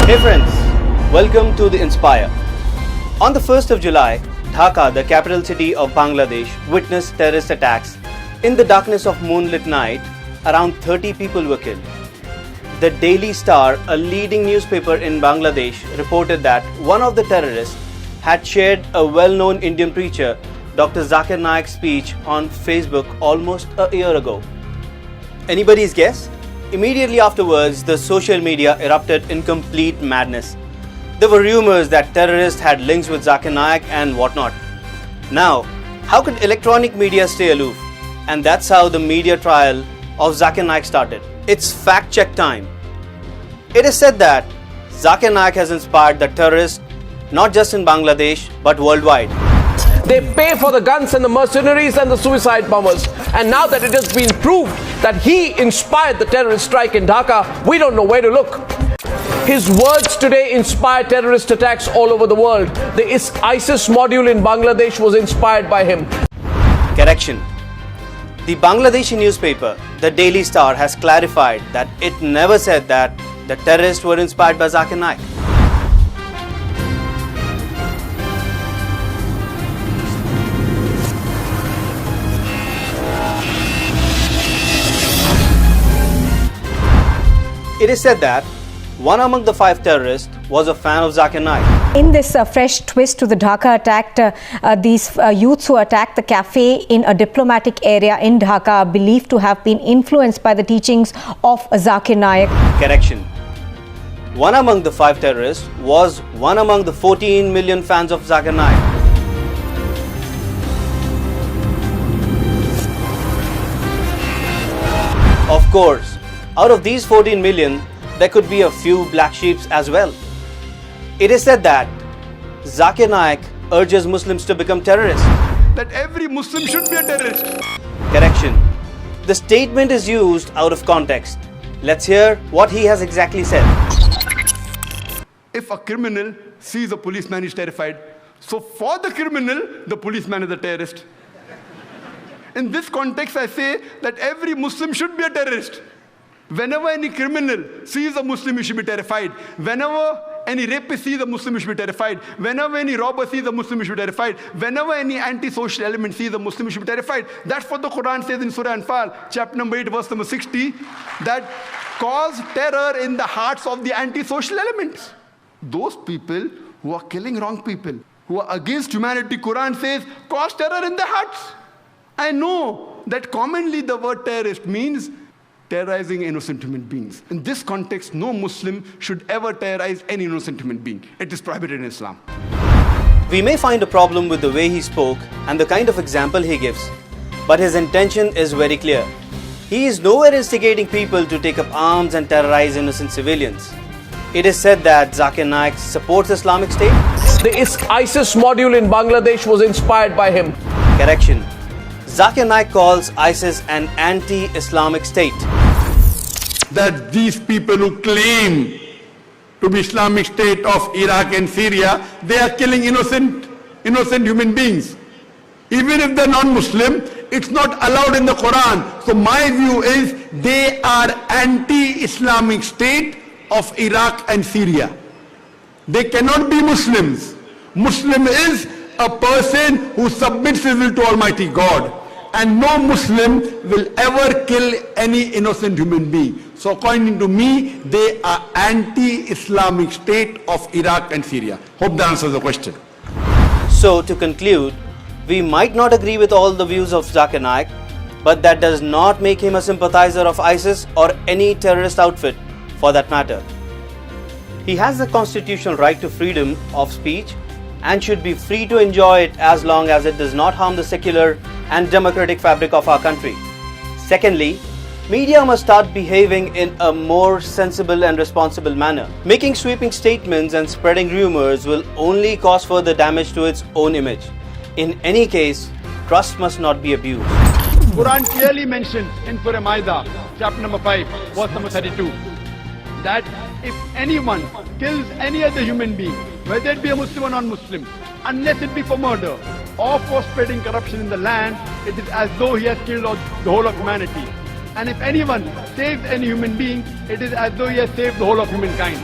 Hey friends, welcome to the Inspire. On the 1st of July, Dhaka, the capital city of Bangladesh, witnessed terrorist attacks. In the darkness of moonlit night, around 30 people were killed. The Daily Star, a leading newspaper in Bangladesh, reported that one of the terrorists had shared a well-known Indian preacher, Dr. Zakir Naik's speech on Facebook almost a year ago. Anybody's guess? Immediately afterwards, the social media erupted in complete madness. There were rumors that terrorists had links with Zakir Naik and whatnot. Now, how could electronic media stay aloof? And that's how the media trial of Zakir Naik started. It's fact-check time. It is said that Zakir Naik has inspired the terrorists not just in Bangladesh but worldwide. They pay for the guns and the mercenaries and the suicide bombers. And now that it has been proved that he inspired the terrorist strike in Dhaka, we don't know where to look. His words today inspire terrorist attacks all over the world. The ISIS module in Bangladesh was inspired by him. Correction. The Bangladeshi newspaper, the Daily Star, has clarified that it never said that the terrorists were inspired by Zakir Naik. It is said that one among the 5 terrorists was a fan of Zakir Naik. In this fresh twist to the Dhaka attack, these youths who attacked the cafe in a diplomatic area in Dhaka are believed to have been influenced by the teachings of Zakir Naik. Correction. One among the 5 terrorists was one among the 14 million fans of Zakir Naik. Of course, out of these 14 million, there could be a few black sheep as well. It is said that Zakir Naik urges Muslims to become terrorists. That every Muslim should be a terrorist. Correction. The statement is used out of context. Let's hear what he has exactly said. If a criminal sees a policeman, he's terrified. So for the criminal, the policeman is a terrorist. In this context, I say that every Muslim should be a terrorist. Whenever any criminal sees a Muslim, he should be terrified. Whenever any rapist sees a Muslim, he should be terrified. Whenever any robber sees a Muslim, he should be terrified. Whenever any anti-social element sees a Muslim, he should be terrified. That's what the Quran says in Surah Anfal, chapter number 8, verse number 60, that cause terror in the hearts of the anti-social elements. Those people who are killing wrong people, who are against humanity, Quran says, cause terror in their hearts. I know that commonly the word terrorist means terrorizing innocent human beings. In this context, no Muslim should ever terrorize any innocent human being. It is prohibited in Islam. We may find a problem with the way he spoke and the kind of example he gives, but his intention is very clear. He is nowhere instigating people to take up arms and terrorize innocent civilians. It is said that Zakir Naik supports Islamic State. The ISIS module in Bangladesh was inspired by him. Correction. Zakir Naik calls ISIS an anti-Islamic state. That these people who claim to be Islamic State of Iraq and Syria, they are killing innocent human beings. Even if they're non-Muslim, it's not allowed in the Quran. So my view is they are anti-Islamic State of Iraq and Syria. They cannot be Muslims. Muslim is a person who submits his will to Almighty God. And no Muslim will ever kill any innocent human being. So according to me, they are anti-Islamic State of Iraq and Syria. Hope that answers the question. So to conclude, we might not agree with all the views of Zakir Naik, but that does not make him a sympathizer of ISIS or any terrorist outfit for that matter. He has the constitutional right to freedom of speech and should be free to enjoy it as long as it does not harm the secular and democratic fabric of our country. Secondly, media must start behaving in a more sensible and responsible manner. Making sweeping statements and spreading rumors will only cause further damage to its own image. In any case, trust must not be abused. Quran clearly mentions in Surah Maida, chapter number 5, verse number 32, that if anyone kills any other human being, whether it be a Muslim or non-Muslim, unless it be for murder or for spreading corruption in the land, it is as though he has killed the whole of humanity. And if anyone saves any human being, it is as though he has saved the whole of humankind.